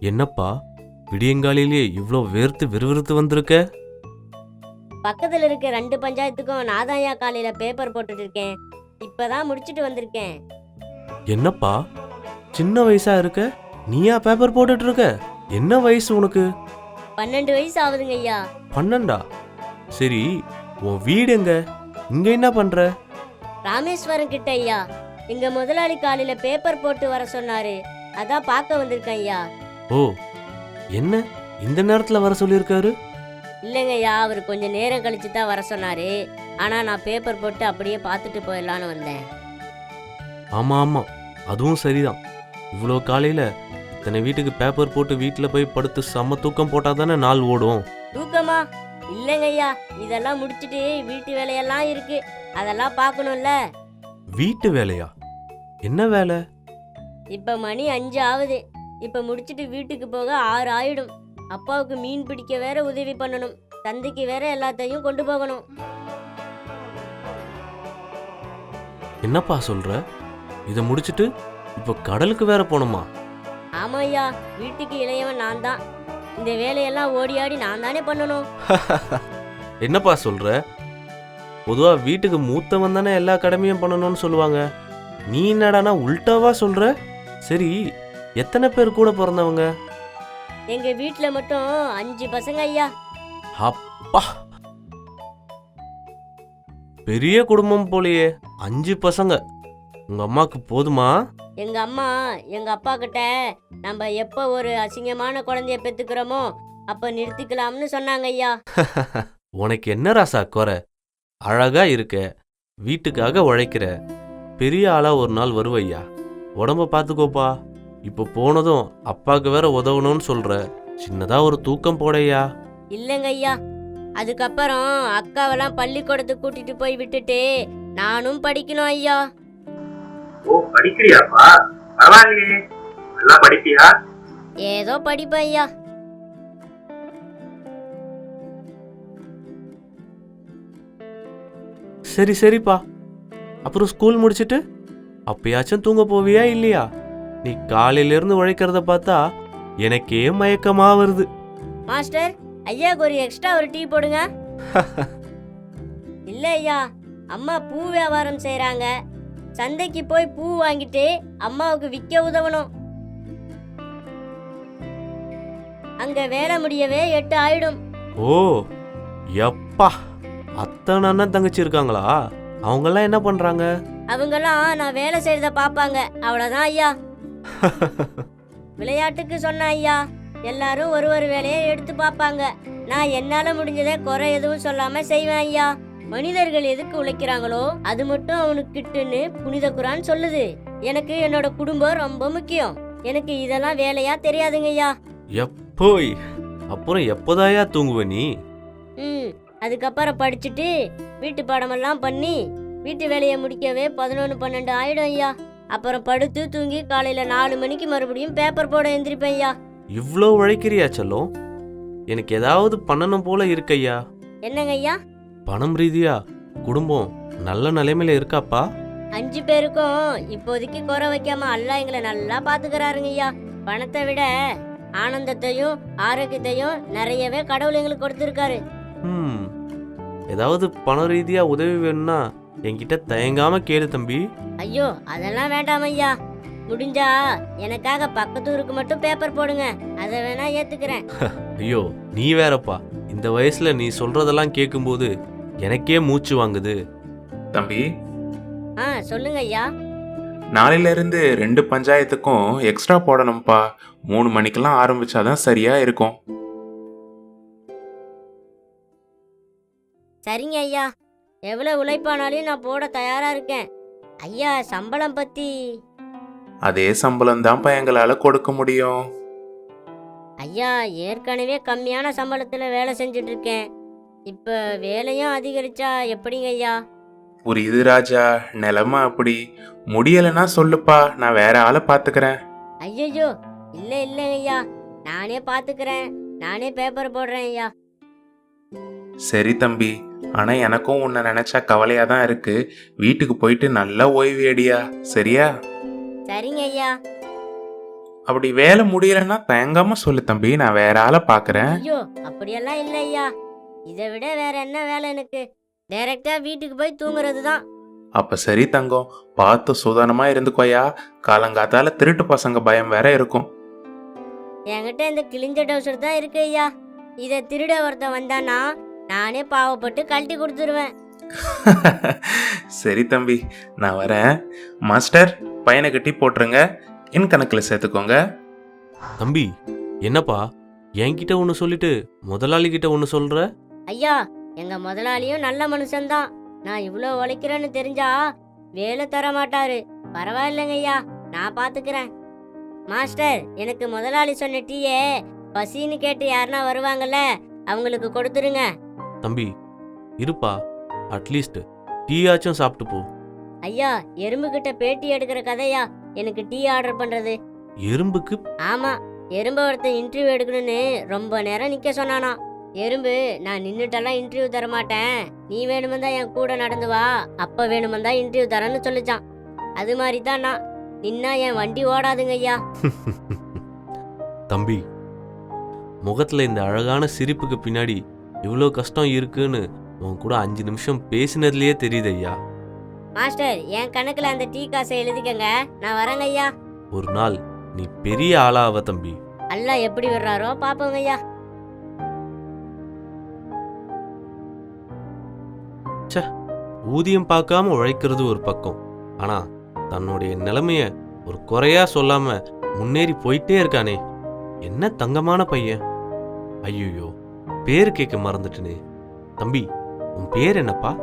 என்னப்பா விடியங்காலையிலேயே இவ்ளோ வேர்த்து விறுவிறுத்து வந்திருக்க? பக்கத்துல இருக்க 2 பஞ்சாயத்துக்கும் நான் தான் காலையில பேப்பர் போட்டுட்டு இருக்கேன். இப்பதான் முடிச்சிட்டு வந்திருக்கேன். என்னப்பா சின்ன வயசா இருக்க, நீயா பேப்பர் போட்டுட்டு இருக்க? என்ன வயசு உனக்கு? 12 வயசு ஆகுதுங்க ஐயா. 12ஆ? சரி, உன் வீடு எங்க? இங்க என்ன பண்ற? ராமேஸ்வரம் கிட்ட ஐயா. எங்க முதலாளி காலையில பேப்பர் போட்டு வர சொன்னாரு, அதான் பார்க்க வந்திருக்கேன் ஐயா. ஓ, என்ன இந்த நேரத்துல வர சொல்லியிருக்காரு? இல்லைங்க ஐயா, அவர் கொஞ்சம் நேரம் கழிச்சு தான் வர சொன்னாரு. ஆனா நான் பேப்பர் போட்டு அப்படியே பார்த்துட்டு போயிடலான்னு வந்தேன். ஆமா ஆமா, அதுவும் சரிதான். இவ்வளோ காலையில இத்தனை வீட்டுக்கு பேப்பர் போட்டு வீட்டில் போய் படுத்து செம்ம தூக்கம் போட்டா தானே நாள் ஓடும். தூக்கமா? இல்லைங்க ஐயா, இதெல்லாம் முடிச்சிட்டு வீட்டு வேலையெல்லாம் இருக்கு, அதெல்லாம் பார்க்கணும்ல. வீட்டு வேலையா? என்ன வேலை? இப்ப மணி 5 ஆகுது. இப்ப முடிச்சிட்டு வீட்டுக்கு போக 6 ஆயிடும். அப்பாவுக்கு மீன் பிடிக்க வேற உதவி பண்ணணும், தந்தைக்கு வேற எல்லாத்தையும் கொண்டு போகணும். என்னப்பா சொல்ற? இதை முடிச்சிட்டு இப்போ கடலுக்கு வேற போகணுமா? ஆமா ஐயா, வீட்டுக்கு இளையவன் நான் தான். இந்த வேலையெல்லாம் ஓடி ஆடி நான் தானே பண்ணணும். என்னப்பா சொல்ற? பொதுவா வீட்டுக்கு மூத்தவன் தானே எல்லா கடமையும் பண்ணணும்னு சொல்லுவாங்க. நீ என்னடானா உல்டாவா சொல்ற? சரி, எத்தனை பேர் கூட பிறந்தவங்க? எங்க வீட்டுல மட்டும் 5 பசங்க ஐயா. அப்பா, பெரிய குடும்பம் போலயே. 5 பசங்க. உங்க அம்மாக்கு போதுமா? எங்க அம்மா எங்க அப்பா கிட்ட நம்ம எப்ப ஒரு அசிங்கமான குழந்தைய பெத்துக்கிறோமோ அப்ப நிறுத்திக்கலாம்னு சொன்னாங்க ஐயா. உனக்கு என்ன ராசா குறை? அழகா இருக்க, வீட்டுக்காக உழைக்கிற, பெரிய ஆளா ஒரு நாள் வருவையா. உடம்ப பாத்துக்கோப்பா. இப்போ போனதும் அப்பாவுக்கு வேற உதவணும்னு சொல்ற, சின்னதா ஒரு தூக்கம் போடையா. இல்லைங்க ஐயா, அதுக்கப்புறம் அக்காவெல்லாம் பள்ளிக்கூடத்துக்கு கூட்டிட்டு போய் விட்டுட்டு நானும் படிக்கணும் ஐயா. ஓ, படிக்கிறியாப்பா? பரவாயில்லையே, நல்லா படிப்பியா? ஏதோ படிப்பேன் ஐயா. சரி சரிப்பா, அப்புறம் ஸ்கூல் முடிச்சிட்டு அப்பயாச்சும் தூங்க போவியா இல்லையா? நீ காலையில இருந்து உழைக்கிறத பார்த்தா எனக்கே மயக்கமா வருது. மாஸ்டர், ஐயாக்கு ஒரு எக்ஸ்ட்ரா ஒரு டீ போடுங்க. இல்ல ஐயா, அம்மா பூ வியாபாரம் செய்யறாங்க. சந்தைக்கு போய் பூ வாங்கிட்டு அம்மாவுக்கு விற்க உதவணும். அங்க வேலை முடியவே 8 ஆயிடும். ஓ எப்பா, அத்தனை அண்ணன் தங்கச்சி இருக்காங்களா? அவங்கெல்லாம் என்ன பண்றாங்க? அவங்கெல்லாம் நான் வேலை செய்யறத பாப்பாங்க, அவ்வளவுதான் ஐயா. விளையாட்டுக்கு சொன்ன ஐயா, எல்லாரும் ஒரு ஒரு வேலையை எடுத்து பாப்பாங்க. நான் என்னால முடிஞ்சதை குறை எதுவும் சொல்லாம செய்வேன் ஐயா. மனிதர்கள் எதுக்கு உழைக்கிறாங்களோ அது மட்டும் அவனுக்கு கிட்டுன்னு புனித குரான் சொல்லுது. எனக்கு என்னோட குடும்பம் ரொம்ப முக்கியம். எனக்கு இதெல்லாம் வேலையா தெரியாதுங்க ஐயா. எப்போய் அப்புறம் எப்போதாயா தூங்குவ நீ? அதுக்கப்புறம் படிச்சுட்டு வீட்டு பாடமெல்லாம் பண்ணி வீட்டு வேலையை முடிக்கவே 11, 12 ஆயிடும் ஐயா. அப்புறம் படுத்து தூங்கி காலையில 4 மணிக்கு மறுபடியும் பேப்பர் போட எந்திரிப்பேன் ஐயா. இவ்ளோ உழைக்கிறியா செல்லம்? எனக்கு ஏதாவது பண்ணணும் போல இருக்கையா. என்னங்க ஐயா? பணம் ரீதியா குடும்பம் நல்ல நிலைமையில இருக்காப்பா? 5 பேருக்கும் இப்போதைக்கு குறை வைக்காம அல்லாஹ் எங்களை நல்லா பாத்துக்கிறாருங்க ஐயா. பணத்தை விட ஆனந்தத்தையும் ஆரோக்கியத்தையும் நிறையவே கடவுள் எங்களுக்கு கொடுத்திருக்காரு. ஏதாவது பண ரீதியா உதவி வேணும்னா என்கிட்ட தயங்காம கேளு தம்பி. ஐயோ, அதெல்லாம் வேண்டாம் ஐயா. முடிஞ்சா எனக்காக பக்கத்து ஊருக்கு மட்டும் பேப்பர் போடுங்க, அதை வேணா ஏத்துக்கிறேன். ஐயோ, நீ வேறப்பா. இந்த வயசுல நீ சொல்றதெல்லாம் கேட்கும்போது எனக்கே மூச்சு வாங்குது. தம்பி, சொல்லுங்க ஐயா. நாளையில இருந்து 2 பஞ்சாயத்துக்கும் எக்ஸ்ட்ரா போடணும்ப்பா. 3 மணிக்கெல்லாம் ஆரம்பிச்சாதான் சரியா இருக்கும். சரிங்க ஐயா, எவ்வளவு உழைப்பானாலும் நான் போட தயாரா இருக்கேன். ஐயா, சம்பளம் பத்தி? அதே சம்பளம் தான்ப்பா எங்களால கொடுக்க முடியும். ஐயா, ஏற்கனவே கம்மியான சம்பளத்துல வேலை செஞ்சுட்டு இருக்கேன். இப்ப வேலையும் அதிகரிச்சா எப்படிங்க ஐயா? புரியுது ராஜா, நிலைமை அப்படி. முடியலன்னா சொல்லுப்பா, நான் வேற ஆளை பாத்துக்கிறேன். ஐயோ, இல்ல ஐயா, நானே பாத்துக்கிறேன். நானே பேப்பர் போடுறேன் ஐயா. சரி தம்பி, ஆனா எனக்கும் உன்னை நினைச்சா கவலையா தான் இருக்கு. வீட்டுக்கு போயிட்டு நல்லா ஓய்வு அடியா, சரியா? சரிங்க ஐயா. அப்படி வேலை முடியலன்னா தயங்காம சொல்லு தம்பி, நான் வேற ஆளை பாக்குறேன். ஐயோ அப்படியெல்லாம் இல்லை ஐயா. இதை விட வேற என்ன வேலை எனக்கு? டைரக்டா வீட்டுக்கு போய் தூங்குறது தான். அப்ப சரி தங்கம், பார்த்து சூதானமா இருந்துக்கோயா. காலங்காத்தால திருட்டு பசங்க பயம் வேற இருக்கும். என்கிட்ட இந்த கிழிஞ்ச டவுசர் தான் இருக்கு ஐயா. இதை திருட ஒருத்தன் வந்தானா நானே பாவப்பட்டு கழட்டி கொடுத்துருவேன். சரி தம்பி, நான் வரேன். மாஸ்டர், பையனை கட்டி போட்டுருங்க, என் கணக்குல சேர்த்துக்கோங்க. தம்பி, என்னப்பா என்கிட்ட ஒன்று சொல்லிட்டு முதலாளி கிட்ட ஒன்று சொல்ற? ஐயா, எங்க முதலாளியும் நல்ல மனுஷன்தான். நான் இவ்வளோ உழைக்கிறேன்னு தெரிஞ்சா வேலை தர மாட்டாரு. பரவாயில்லைங்க ஐயா, நான் பாத்துக்கிறேன். மாஸ்டர், எனக்கு முதலாளி சொன்ன டீயே பசின்னு கேட்டு யாருன்னா வருவாங்கல்ல, அவங்களுக்கு கொடுத்துருங்க. தம்பி இருப்பா, அட்லீஸ்ட் டீயாச்சும் சாப்பிட்டு போ. ஐயா, எறும்பு கிட்ட பேட்டி எடுக்கிற கதையா எனக்கு டீ ஆர்டர் பண்றது? எறும்புக்கு? ஆமா, எறும்பு ஒருத்தன் இன்டர்வியூ எடுக்கணும்னு ரொம்ப நேரம் நிக்க சொன்னானா. எறும்பு, நான் நின்னுட்டெல்லாம் இன்டர்வியூ தர மாட்டேன், நீ வேணுமெந்தா என் கூட நடந்து வா, அப்ப வேணுமெந்தா இன்டர்வியூ தரேன்னு சொல்லிச்சான். அது மாதிரி தான் நான் நின்னா என் வண்டி ஓடாதுங்க ஐயா. தம்பி, முகத்துல இந்த அழகான சிரிப்புக்கு பின்னாடி இவ்வளோ கஷ்டம் இருக்குன்னு உன் கூட 5 நிமிஷம் பேசினதுலயே தெரியுது ஐயா. மாஸ்டர், என் கணக்குல அந்த டீ காசை எழுதிக்கங்க, நான் வரேங்க ஐயா. ஒரு நாள் நீ பெரிய ஆளாவ தம்பி. அல்லாஹ் எப்படி வர்றாரோ பாப்போங்க ஐயா. ஊதியம் பார்க்காம உழைக்கிறது ஒரு பக்கம், ஆனா தன்னுடைய நிலைமைய ஒரு குறையா சொல்லாம முன்னேறி போயிட்டே இருக்கானே, என்ன தங்கமான பையன். ஐயோ, பேரு கேட்க மறந்துட்டனே. தம்பி, உன் பேர் என்னப்பா?